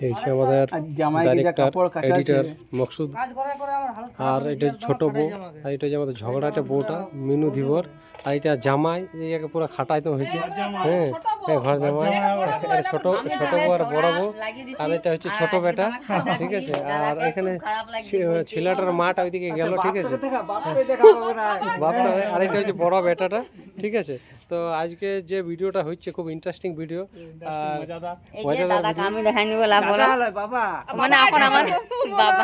এই হচ্ছে আমাদের ডাইরেক্টর এডিটর মকসুদ, আর এটা ছোট বউ, আর এটা হচ্ছে আমাদের ঝগড়াটা বউটা মিনু ধীবর, আর এটা জামাই, এই পুরো খাটাইতে হয়েছে। হ্যাঁ, ঘর জামাই, এটা ছোট ছোট বউ আর বড় বউ, আর এটা হচ্ছে ছোট বেটা, ঠিক আছে। আর এখানে ছেলেটার মাঠ ওইদিকে গেল, ঠিক আছে, বাপটা, আর এটা হচ্ছে বড় বেটাটা, ঠিক আছে। তো আজকে যে ভিডিওটা হচ্ছে খুব ইন্টারেস্টিং ভিডিও, আর আমি দেখাই নিব বাবা, মানে এখন আমার বাবা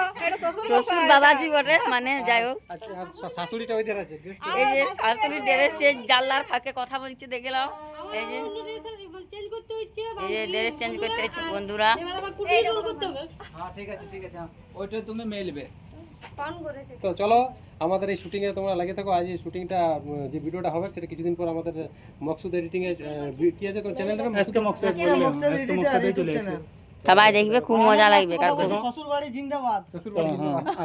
শ্বশুর বাবাজি বটে, মানে যাই হোক। শাশুড়িটা ওইদের আছে, এই যে শাশুড়ি ড্রেস চেঞ্জ, জানলার ফাঁকে কথা বলছে দেখলাম। এই যে ড্রেস চেঞ্জ করতে হচ্ছে বন্ধুরা। ঠিক আছে ওইটা তুমি মেলবে। তো চলো আমাদের এই শুটিং এ তোমরা লাগে থাকো। আজ এই শুটিংটা যে ভিডিওটা হবে সেটা কিছুদিন পর আমাদের মকসুদ এডিটিং এ কি আছে তোমার চ্যানেলটা নাম? এসকে মকসুদ বললেন, এসকে মকসুদে চলে আসবে। সবাই দেখবে, খুব মজা লাগবে। শ্বশুর বাড়ি জিন্দাবাদ।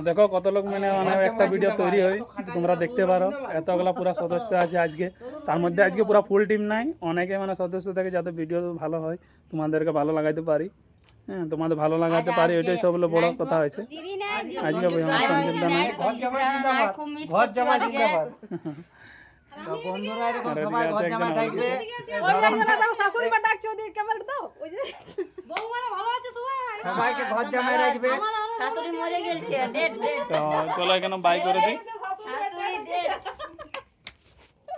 দেখো কত লোক মানে একটা ভিডিও তৈরি হয়, তোমরা দেখতে পারো। এতগুলা পুরা সদস্য আছে আজকে, তার মধ্যে আজকে পুরা ফুল টিম নাই, অনেকে মানে সদস্য থাকে, যাতে ভিডিও ভালো হয়, তোমাদেরকে ভালো লাগাইতে পারি। হ্যাঁ, তোমাদের ভালো লাগাতে পারি, এটাই সব বড় কথা হয়েছে। আজকে সঞ্জীবদা নাই, ঘর জামাই জিন্দাবাদ। বন্ধুরা এরকম সবাই ঘর জামাই থাকবে। শাশুড়ি মা ডাকছে, ওই ক্যামেরা দাও, ওই যে বৌমারা ভালো আছে সবাই, সবাইকে ঘর জামাই রাখবে। শাশুড়ি মরে গেছে, তো চলো এখানে বাই করে দিই।